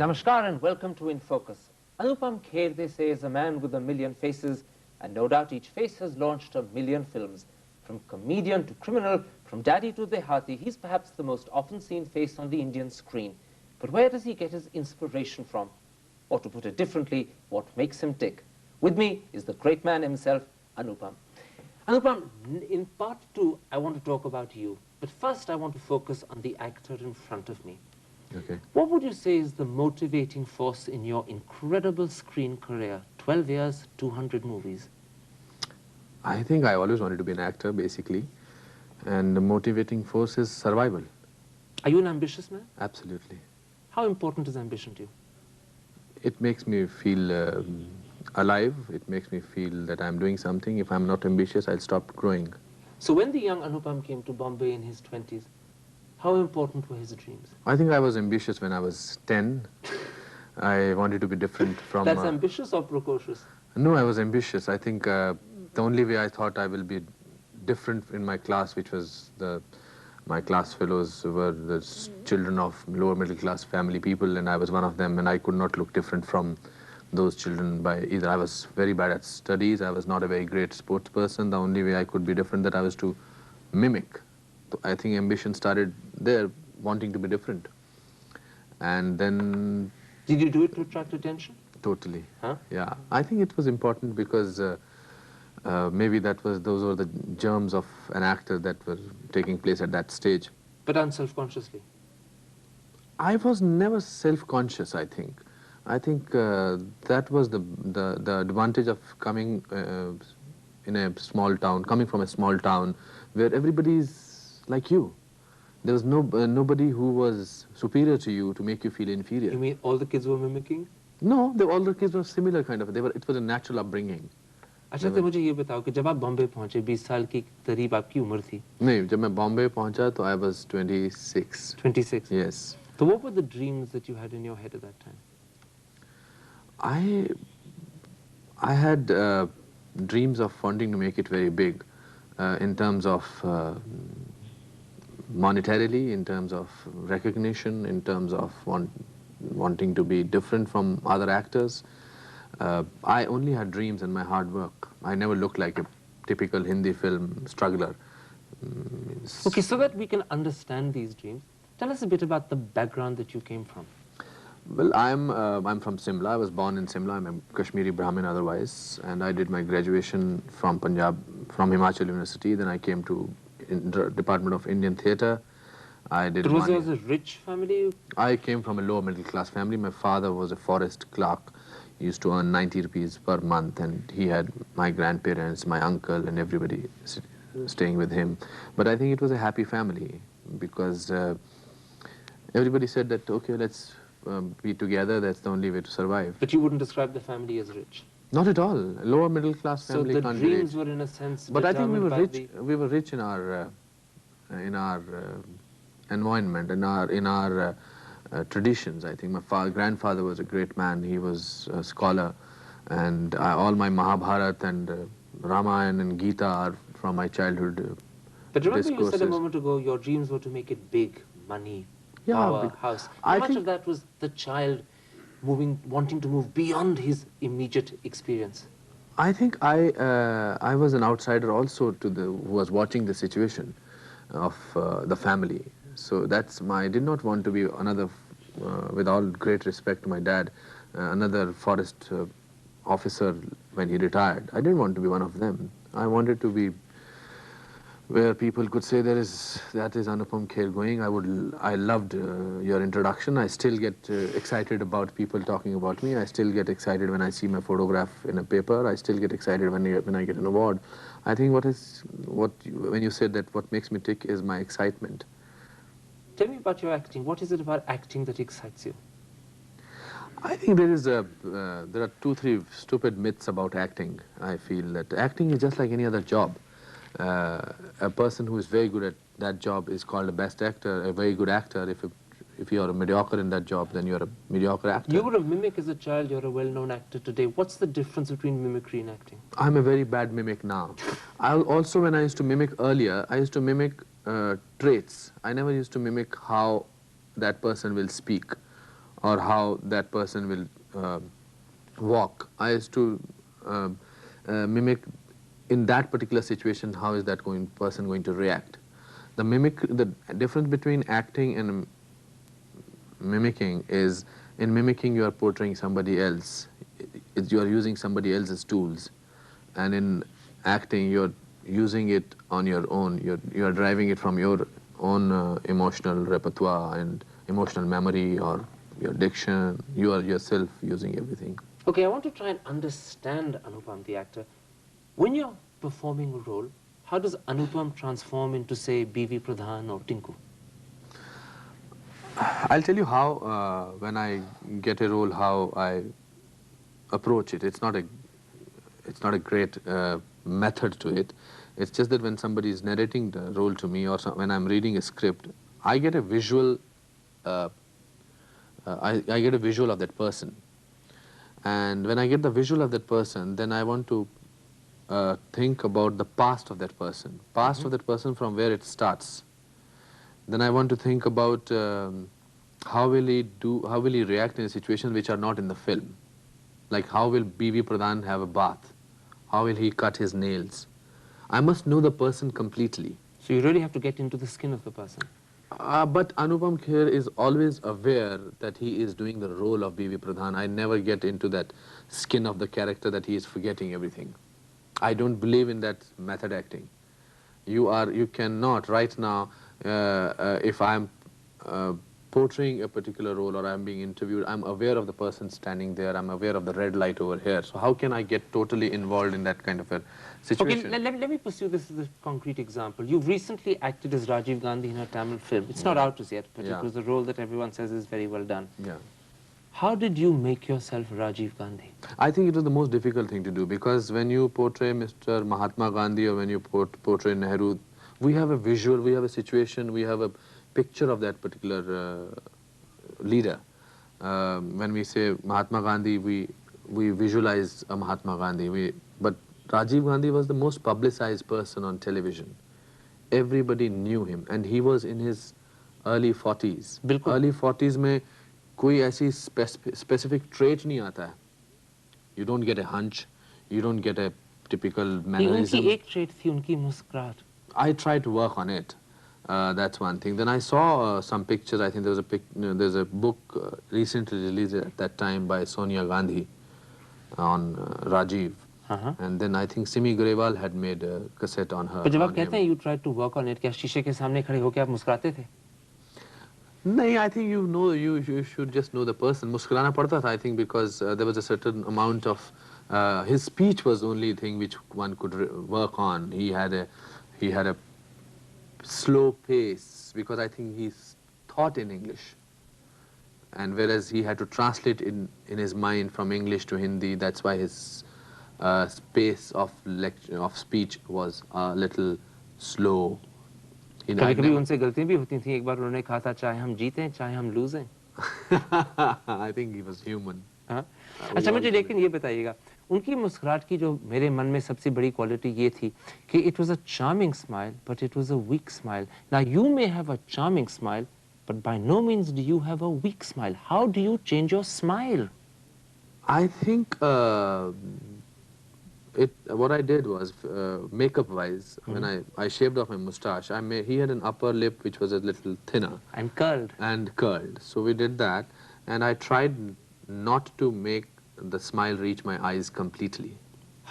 Namaskar and welcome to In Focus. Anupam Kher, they say, is a man with a million faces, and no doubt each face has launched a million films. From comedian to criminal, from daddy to dehati, he's perhaps the most often seen face on the Indian screen. But where does he get his inspiration from? Or to put it differently, what makes him tick? With me is the great man himself, Anupam. Anupam, in part two, I want to talk about you. But first, I want to focus on the actor in front of me. Okay. What would you say is the motivating force in your incredible screen career? 12 years, 200 movies. I think I always wanted to be an actor, basically. And the motivating force is survival. Are you an ambitious man? Absolutely. How important is ambition to you? It makes me feel alive. It makes me feel that I'm doing something. If I'm not ambitious, I'll stop growing. So when the young Anupam came to Bombay in his 20s, how important were his dreams? I think I was ambitious when I was 10. I wanted to be different from... That's ambitious or precocious? No, I was ambitious. I think the only way I thought I will be different in my class, which was my class fellows were the children of lower middle class family people, and I was one of them, and I could not look different from those children by either. I was very bad at studies. I was not a very great sports person. The only way I could be different that I was to mimic. I think ambition started there, wanting to be different. And then... Did you do it to attract attention? Totally. Huh? Yeah. I think it was important because maybe those were the germs of an actor that were taking place at that stage. But unself-consciously? I was never self-conscious, I think. I think that was the advantage of coming in a small town, coming from a small town where everybody's like you. There was nobody who was superior to you to make you feel inferior. You mean all the kids were mimicking? No, all the kids were similar kind of. It was a natural upbringing. अच्छा तो मुझे ये बताओ कि जब आप बॉम्बे पहुंचे 20 साल की करीब आपकी उम्र थी? नहीं, जब मैं बॉम्बे पहुंचा तो I was 26. 26. Yes. So what were the dreams that you had in your head at that time? I had dreams of wanting to make it very big in terms of monetarily, in terms of recognition, in terms of wanting to be different from other actors. I only had dreams and my hard work. I never looked like a typical Hindi film struggler. Okay, so that we can understand these dreams, tell us a bit about the background that you came from. Well, I'm from Simla. I was born in Simla. I'm a Kashmiri Brahmin otherwise, and I did my graduation from Punjab, from Himachal University. Then I came to Department of Indian Theatre. I did. But was it a rich family? I came from a lower middle class family. My father was a forest clerk. He used to earn 90 rupees per month, and he had my grandparents, my uncle, and everybody staying with him. But I think it was a happy family because everybody said that, okay, let's be together. That's the only way to survive. But you wouldn't describe the family as rich? Not at all. A lower middle class family. So the dreams were in a sense. But I think we were rich. We were rich in our environment, in our traditions. I think my grandfather was a great man. He was a scholar, and all my Mahabharata and Ramayana and Gita are from my childhood. But remember, discourses. you said a moment ago your dreams were to make it big, money, power, house. How much of that was the child wanting to move beyond his immediate experience? I think I was an outsider also who was watching the situation of the family. So I did not want to be another, with all great respect to my dad, another forest officer when he retired. I didn't want to be one of them. I wanted to be where people could say that is Anupam Kher going. I loved your introduction. I still get excited about people talking about me. I still get excited when I see my photograph in a paper. I still get excited when I get an award. I think when you said that what makes me tick is my excitement. Tell me about your acting. What is it about acting that excites you? I think there are 2-3 stupid myths about acting. I feel that acting is just like any other job. A person who is very good at that job is called a best actor, a very good actor. If you are a mediocre in that job, then you are a mediocre actor. You were a mimic as a child, you're a well-known actor today. What's the difference between mimicry and acting? I'm a very bad mimic now. Also, when I used to mimic earlier, I used to mimic traits. I never used to mimic how that person will speak or how that person will walk. I used to mimic in that particular situation, how is that person going to react. The difference between acting and mimicking is, in mimicking you are portraying somebody else. You are using somebody else's tools. And in acting you're using it on your own. You're driving it from your own emotional repertoire and emotional memory or your diction. You are yourself using everything. Okay, I want to try and understand Anupam, the actor. When you're performing a role, how does Anupam transform into, say, B.V. Pradhan or Tinku? I'll tell you how, when I get a role, how I approach it. It's not a great method to it. It's just that when somebody is narrating the role to me, or when I'm reading a script, I get a visual. I get a visual of that person, and when I get the visual of that person, then I want to think about the past of that person, of that person from where it starts. Then I want to think about how will he react in a situation which are not in the film. Like, how will B.V. Pradhan have a bath? How will he cut his nails? I must know the person completely. So you really have to get into the skin of the person. But Anupam Kher is always aware that he is doing the role of B.V. Pradhan. I never get into that skin of the character that he is forgetting everything. I don't believe in that method acting. You cannot, right now, if I'm portraying a particular role or I'm being interviewed, I'm aware of the person standing there, I'm aware of the red light over here. So how can I get totally involved in that kind of a situation? Okay, let me pursue this as a concrete example. You've recently acted as Rajiv Gandhi in a Tamil film. It's not out as yet, but it was a role that everyone says is very well done. Yeah. How did you make yourself Rajiv Gandhi? I think it was the most difficult thing to do, because when you portray Mr. Mahatma Gandhi or when you portray Nehru, we have a visual, we have a situation, we have a picture of that particular leader. When we say Mahatma Gandhi, we visualize a Mahatma Gandhi. But Rajiv Gandhi was the most publicized person on television. Everybody knew him, and he was in his early 40s. Early 40s में कोई ऐसी specific trait नहीं आता है. You don't get a hunch, you don't get a typical mannerism. उनकी एक trait थी उनकी मुस्कुराहट. I tried to work on it. That's one thing. Then I saw some pictures. I think there's a book recently released at that time by Sonia Gandhi on Rajiv. And then I think Simi Grewal had made a cassette on her. But जब आप कहते हैं you tried to work on it, क्या शीशे के सामने खड़े होके आप मुस्कुराते थे? No, I think you should just know the person. Muskurana padta tha, I think, because there was a certain amount of his speech was the only thing which one could work on. He had a slow pace, because I think he's taught in English, and whereas he had to translate in his mind from English to Hindi, that's why his pace of speech was a little slow. कभी-कभी उनसे गलतियां भी होती थी. एक बार उन्होंने कहा था चाहे हम जीतें चाहे हम लूजें. I think he was human. अच्छा, मुझे लेकिन ये बताइएगा, उनकी मुस्कुराहट की जो मेरे मन में सबसे बड़ी क्वालिटी ये थी कि it was a charming smile, but it was a weak smile. Now you may have a charming smile, but by no means do you have a weak smile. How do you change your smile? I think what I did was, makeup-wise, when I shaved off my mustache, he had an upper lip which was a little thinner. And curled. And curled. So we did that, and I tried not to make the smile reach my eyes completely.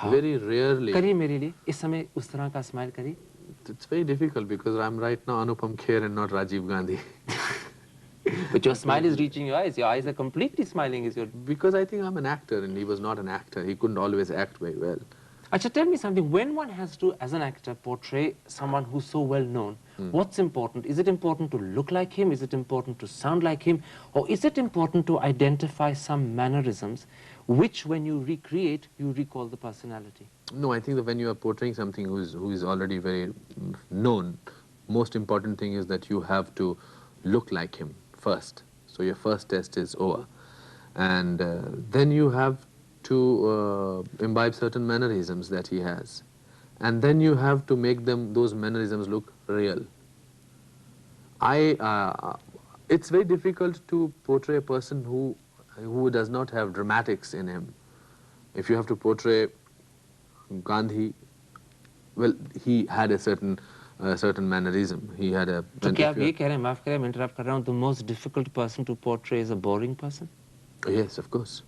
Very rarely. करिए मेरे लिए इस समय उस तरह का smile करिए. It's very difficult because I'm right now Anupam Kher and not Rajiv Gandhi. But your smile is reaching your eyes. Your eyes are completely smiling. Because I think I'm an actor and he was not an actor. He couldn't always act very well. Acha, tell me something. When one has to, as an actor, portray someone who's so well known, what's important? Is it important to look like him? Is it important to sound like him? Or is it important to identify some mannerisms which, when you recreate, you recall the personality? No, I think that when you are portraying something who is already very known, most important thing is that you have to look like him first. So your first test is over. And then you have to imbibe certain mannerisms that he has. And then you have to make those mannerisms look real. It's very difficult to portray a person who does not have dramatics in him. If you have to portray Gandhi, well, he had a certain mannerism. He had a. So क्या आप ये कह रहे हैं, माफ करें मैं interrupt कर रहा हूँ, the most difficult person to portray is a boring person? Yes, of course,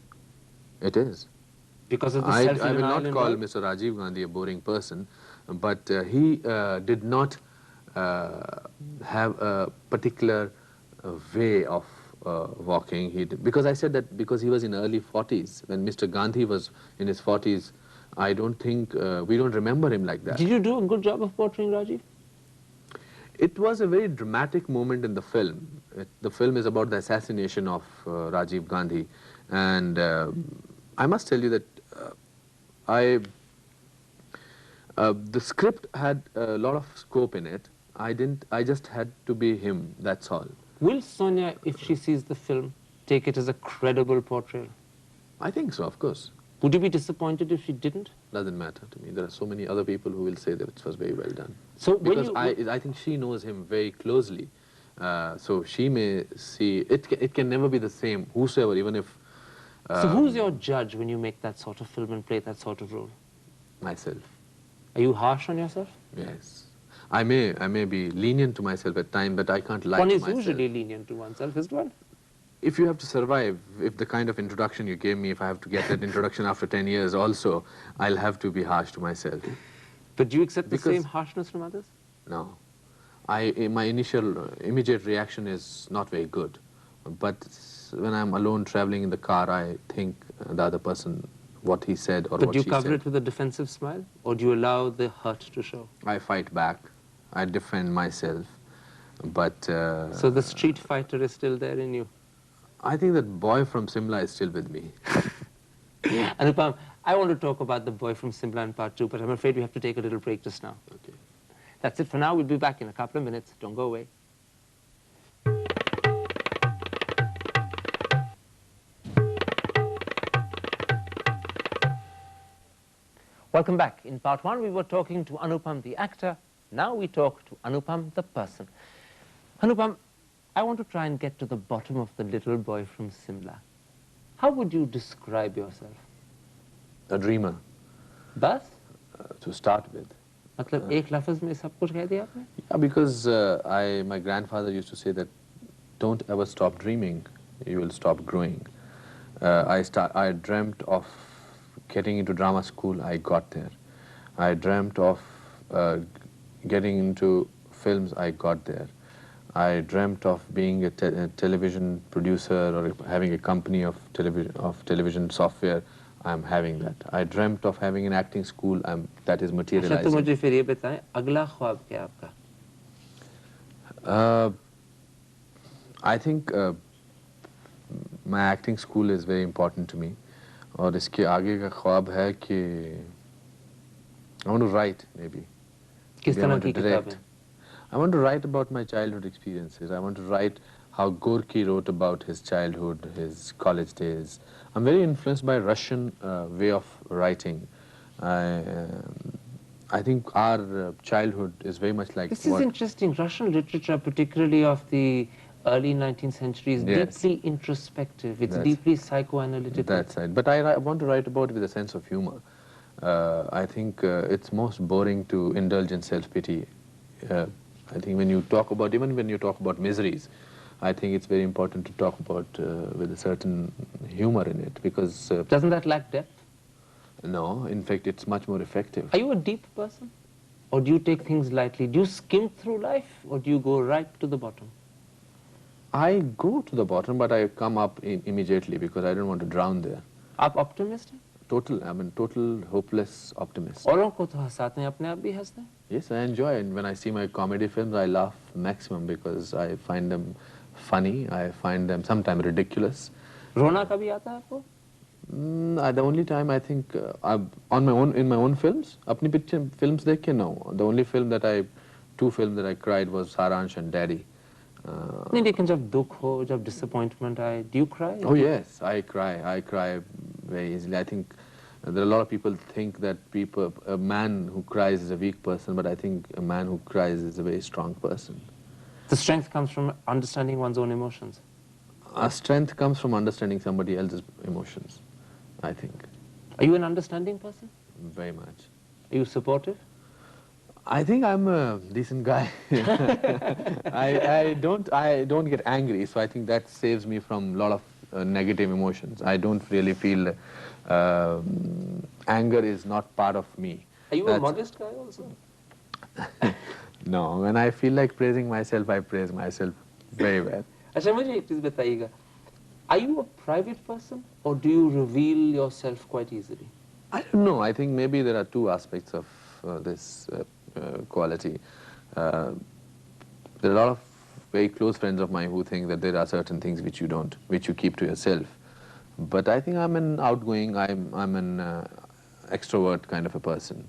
it is. Because of the I self-denial will not call involved? Mr. Rajiv Gandhi a boring person, but he did not have a particular way of walking. Because I said that because he was in early 40s. When Mr. Gandhi was in his 40s, I don't think, we don't remember him like that. Did you do a good job of portraying Rajiv? It was a very dramatic moment in the film. The film is about the assassination of Rajiv Gandhi, and I must tell you that the script had a lot of scope in it. I just had to be him, that's all. Will Sonia, if she sees the film, take it as a credible portrayal? I think so, of course. Would you be disappointed if she didn't? Doesn't matter to me. There are so many other people who will say that it was very well done. So because I think she knows him very closely. So she may see, it can never be the same, whosoever, even if... so who's your judge when you make that sort of film and play that sort of role? Myself. Are you harsh on yourself? Yes. I may be lenient to myself at times, but I can't lie to myself. One is usually lenient to oneself, isn't one? If you have to survive, if the kind of introduction you gave me, if I have to get that introduction after 10 years also, I'll have to be harsh to myself. But do you accept the same harshness from others? No. My immediate reaction is not very good. But when I'm alone traveling in the car, I think the other person, what he said or what she said. But do you cover it with a defensive smile? Or do you allow the hurt to show? I fight back. I defend myself. But... so the street fighter is still there in you? I think that boy from Simla is still with me. Anupam, I want to talk about the boy from Simla in part 2, but I'm afraid we have to take a little break just now. Okay. That's it for now. We'll be back in a couple of minutes. Don't go away. Welcome back. In part 1, we were talking to Anupam, the actor. Now we talk to Anupam, the person. Anupam, I want to try and get to the bottom of the little boy from Simla. How would you describe yourself? A dreamer. Bas? To start with. मतलब एक लफ्ज़ में सब कुछ कह दिया आपने? Yeah, because my grandfather used to say that don't ever stop dreaming, you will stop growing. I dreamt of getting into drama school, I got there. I dreamt of getting into films, I got there. I dreamt of being a television producer or having a company of television software. I'm having that. I dreamt of having an acting school. That is materializing. अच्छा तो मुझे फिर ये बताएं अगला ख्वाब क्या है आपका? I think my acting school is very important to me. और इसके आगे का ख्वाब है कि I want to write maybe. किस तरह की किताबें? I want to write about my childhood experiences. I want to write how Gorky wrote about his childhood, his college days. I'm very influenced by Russian way of writing. I think our childhood is very much like This is interesting. Russian literature, particularly of the early 19th century, is deeply introspective. It's deeply psychoanalytical. That's right. But I want to write about it with a sense of humor. I think it's most boring to indulge in self-pity. I think when you talk about, even when you talk about miseries, I think it's very important to talk about with a certain humor in it, because... Doesn't that lack depth? No, in fact, it's much more effective. Are you a deep person? Or do you take things lightly? Do you skim through life, or do you go right to the bottom? I go to the bottom, but I come up immediately because I don't want to drown there. आप optimist हैं? Total hopeless optimist. औरों को तो हंसाते हैं, अपने आप भी हंसते हैं? Yes, I enjoy it. When I see my comedy films, I laugh maximum because I find them funny. I find them sometimes ridiculous. रोना कभी आता है आपको? The only time I think in my own films, अपनी picture films देख के no. The only film two films that I cried was Saransh and Daddy. नहीं लेकिन जब दुख हो, जब disappointment आए, do you cry? Oh yes, I cry very easily. I think there are a lot of people think that a man who cries is a weak person, but I think a man who cries is a very strong person. The strength comes from understanding one's own emotions. Strength comes from understanding somebody else's emotions, I think. Are you an understanding person? Very much. Are you supportive? I think I'm a decent guy. I don't get angry, so I think that saves me from a lot of negative emotions. I don't really feel anger is not part of me. Are you a modest guy also? No, when I feel like praising myself, I praise myself very well. अच्छा मुझे एक चीज बताइएगा. Are you a private person or do you reveal yourself quite easily? I don't know. I think maybe there are two aspects of this quality. There are a lot of very close friends of mine who think that there are certain things which you don't, which you keep to yourself. But I think I'm an outgoing, I'm an extrovert kind of a person.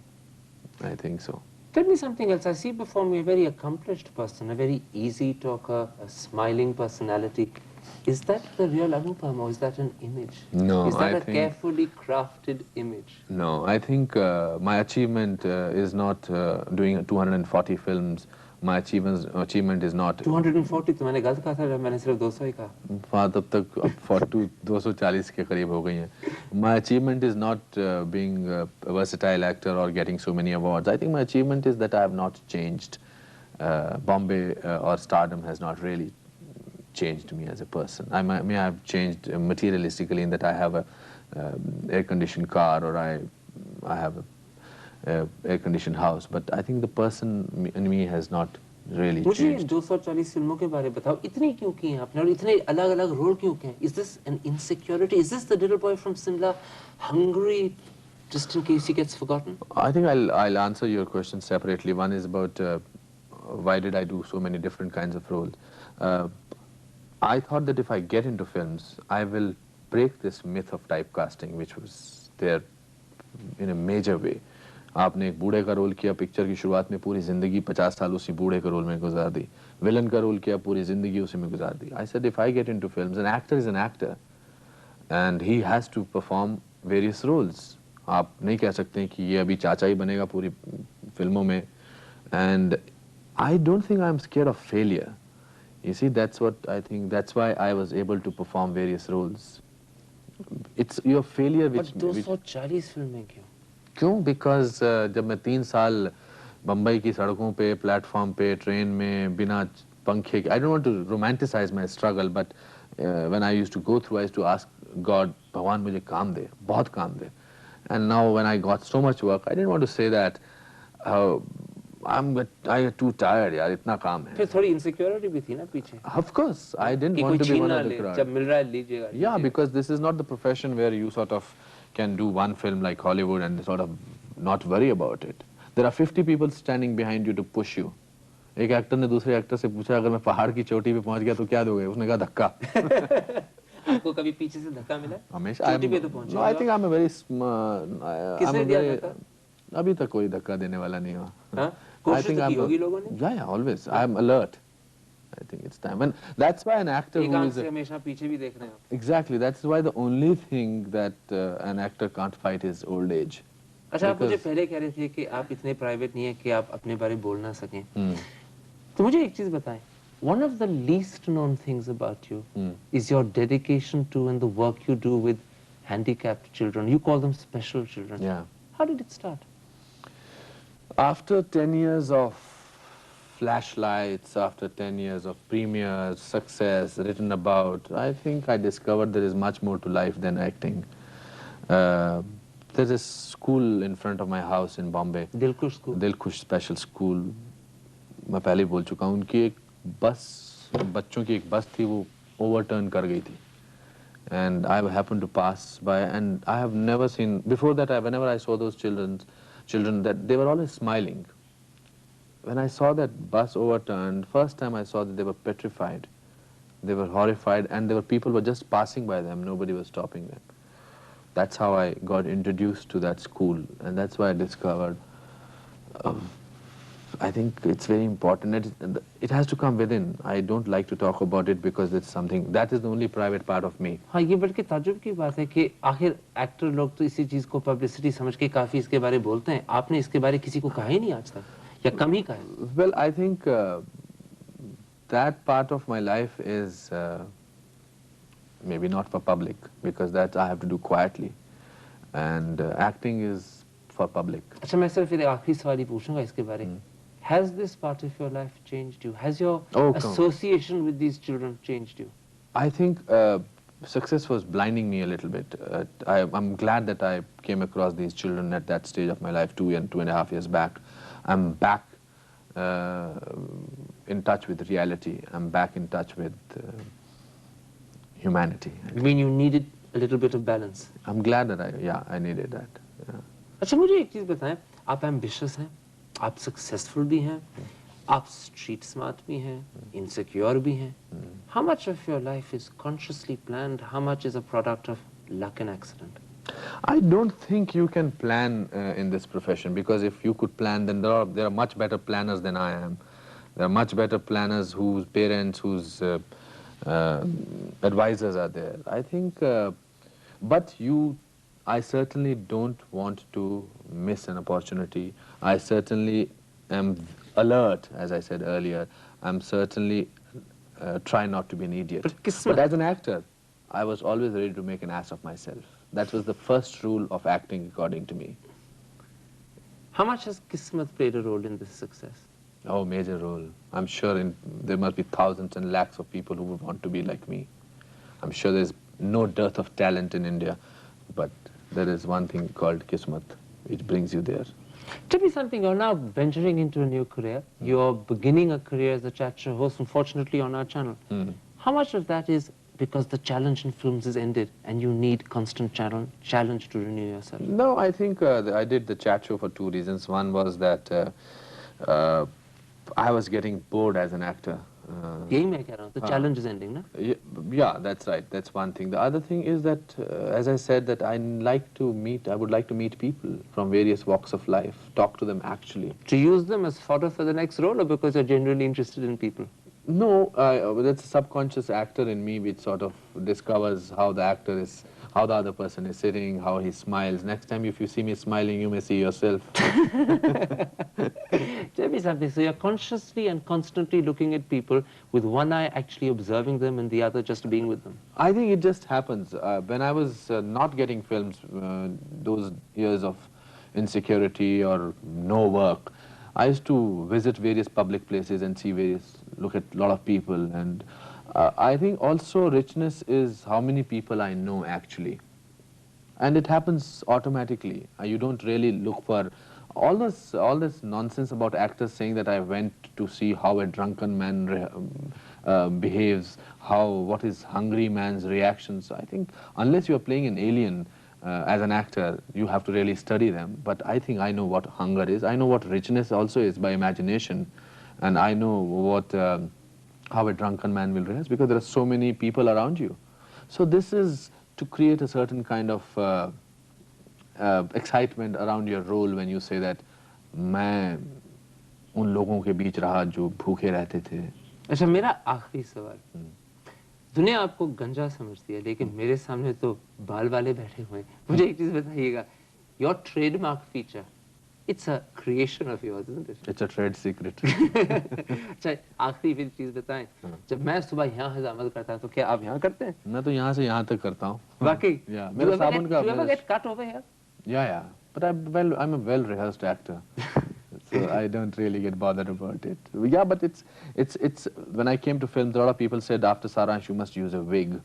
I think so. Tell me something else. I see before me a very accomplished person, a very easy talker, a smiling personality. Is that the real Anupam or is that an image? No, is that I a think, carefully crafted image? No, I think my achievement is not doing 240 films. My achievement is not 240 तो मैंने गलत कहा था, मैंने सिर्फ 200 ही कहा. हाँ तब तक 240 के करीब हो गई हैं. My achievement is not being a versatile actor or getting so many awards. I think my achievement is that I have not changed. Bombay or stardom has not really changed me as a person. I may have changed materialistically in that I have a air-conditioned car or I have a air-conditioned house, but I think the person in me has not really मुझे changed. 240 फिल्मों के बारे में बताओ. इतनी क्यों की हैं आपने और इतने अलग-अलग रोल क्यों किए हैं? Is this an insecurity? Is this the little boy from Simla, hungry, just in case he gets forgotten? I think I'll answer your question separately. One is about why did I do so many different kinds of roles. I thought that if I get into films, I will break this myth of typecasting, which was there in a major way. आपने एक बूढ़े का role किया picture की शुरुआत में, पूरी जिंदगी 50 साल उसी बूढ़े के रोल में गुजार दी. विलन का रोल किया, पूरी जिंदगी उसी में गुजार दी. I said if I get into films, an actor is an actor and he has to perform various roles. आप नहीं कह सकते कि ये अभी चाचा ही बनेगा पूरी फिल्मों में. And I don't think I'm scared of failure. You see, that's what I think, that's why I was able to perform various roles. It's your failure which... But 240 फिल्में क्यों? क्यों? Because जब मैं 3 साल बम्बई की सड़कों पे, प्लेटफॉर्म पे, ट्रेन में, बिना पंखे के, I don't want to romanticize my struggle, but when I used to go through, I used to ask God, भगवान मुझे काम दे, बहुत काम दे. And now when I got so much work, I didn't want to say that I get too tired, यार, इतना काम है. फिर थोड़ी insecurity भी थी ना पीछे. Of course, I didn't want to be one of the crowd. जब मिल रहा है लीजिएगा. Yeah, because this is not the profession where you sort of can do one film like Hollywood and sort of not worry about it. There are 50 people standing behind you to push you. एक actor ने दूसरे actor से पूछा अगर मैं पहाड़ की चोटी पे पहुंच गया तो क्या दोगे? उसने कहा धक्का. आपको कभी पीछे से धक्का मिला? हमेशा. चोटी पे तो पहुंचे. No, I think I'm a very किसने दिया धक्का? अभी तक कोई धक्का देने वाला नहीं हुआ. हाँ? कोशिश तो की होगी लोगों ने? Yeah, always. I'm alert. I think it's time, and that's why an actor who is हमेशा पीछे भी देख रहे हैं. Exactly, that's why the only thing that an actor can't fight is old age. अच्छा, आप मुझे पहले कह रहे थे कि आप इतने प्राइवेट नहीं है कि आप अपने बारे में बोल ना सकें. तो मुझे एक चीज बताएं. One of the least known things about you is your dedication to and the work you do with handicapped children. You call them special children. Yeah. How did it start? After 10 years of flashlights, after 10 years of premieres, success, written about, I think I discovered there is much more to life than acting. There's a school in front of my house in Bombay. Dilkush School. Dilkush Special School. मैं पहले बोल चुका हूँ. उनकी एक बस, बच्चों की एक बस थी, वो overturn कर गई थी. And I happened to pass by, and I have never seen, before that, whenever I saw those children, that they were always smiling. When I saw that bus overturned, first time I saw that they were petrified. They were horrified, and there were people were just passing by them. Nobody was stopping them. That's how I got introduced to that school, and that's why I discovered. I think it's very important. It has to come within. I don't like to talk about it because it's something that is the only private part of me. हाँ, ये बल्कि ताज्जुब की बात है कि आखिर actor लोग तो इसी चीज को पब्लिसिटी समझ के काफी इसके बारे में बोलते हैं. आपने इसके बारे किसी को कहा ही नहीं आज तक, या कम ही कहा है? Well, I think that part of my life is maybe not for public, because that I have to do quietly, and acting is for public. अच्छा मैं सिर्फ एक आखिरी सवाल ही पूछूंगा इसके बारे में. Has this part of your life changed you? Has your association with these children changed you? I think success was blinding me a little bit. I'm glad that I came across these children at that stage of my life, 2.5 years back. I'm back in touch with reality. I'm back in touch with humanity. You mean you needed a little bit of balance? I'm glad that I needed that. Yeah. अच्छा मुझे एक चीज बताएं, आप ambitious हैं, आप successful भी हैं, आप street smart भी हैं, insecure भी हैं. How much of your life is consciously planned? How much is a product of luck and accident? I don't think you can plan in this profession, because if you could plan, then there are much better planners than I am. There are much better planners whose parents, whose advisors are there. I think, but I certainly don't want to miss an opportunity. I certainly am alert, as I said earlier. I'm certainly try not to be an idiot. But as an actor, I was always ready to make an ass of myself. That was the first rule of acting, according to me. How much has Kismet played a role in this success? Oh, major role. I'm sure there must be thousands and lakhs of people who would want to be like me. I'm sure there's no dearth of talent in India, but there is one thing called Kismet, which brings you there. Tell me something, you're now venturing into a new career. You're beginning a career as a chat show host, unfortunately, on our channel. How much of that is because the challenge in films is ended and you need constant challenge to renew yourself? No, I think I did the chat show for two reasons. One was that I was getting bored as an actor. The challenge is ending, no? Yeah, that's right. That's one thing. The other thing is that, as I said, that I would like to meet people from various walks of life, talk to them actually. To use them as fodder for the next role, or because you're genuinely interested in people? No, that's a subconscious actor in me which sort of discovers how the actor is, how the other person is sitting, how he smiles. Next time if you see me smiling, you may see yourself. Tell me something, so you're consciously and constantly looking at people with one eye actually observing them and the other just being with them? I think it just happens. When I was not getting films, those years of insecurity or no work, I used to visit various public places and look at a lot of people, and I think also richness is how many people I know actually. And it happens automatically. You don't really look for all this nonsense about actors saying that I went to see how a drunken man behaves, what is hungry man's reactions. I think unless you are playing an alien as an actor, you have to really study them. But I think I know what hunger is. I know what richness also is by imagination. And I know how a drunken man will react, because there are so many people around you. So this is to create a certain kind of excitement around your role when you say that मैं उन लोगों के बीच रहा जो भूखे रहते थे. अच्छा, मेरा आखिरी सवाल. दुनिया आपको गंजा समझती है, लेकिन मेरे सामने तो बाल वाले बैठे हुए हैं. मुझे एक चीज बताइएगा. Your trademark feature, it's a creation of yours, isn't it? It's a trade secret. अच्छा, आखिरी फिर चीज बताएं. जब मैं सुबह यहाँ हजामत करता हूँ, तो क्या आप यहाँ करते हैं? मैं तो यहाँ से यहाँ तक करता हूँ. वाकई? Yeah. मेरा साबुन का. Do you ever get cut over here? Yeah. But I'm a well-rehearsed actor. So I don't really get bothered about it. Yeah, but it's when I came to films, a lot of people said after Saransh you must use a wig.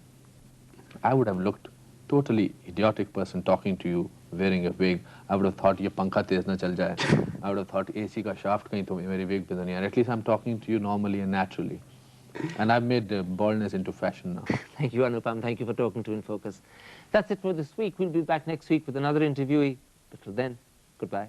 I would have looked totally idiotic person talking to you wearing a wig. I would have thought ye pankha tez na chal jaye. I would have thought AC ka shaft kahin to mere wig pe to nahi. At least I'm talking to you normally and naturally. And I've made baldness into fashion now. Thank you, Anupam. Thank you for talking to In Focus. That's it for this week. We'll be back next week with another interviewee. But till then, goodbye.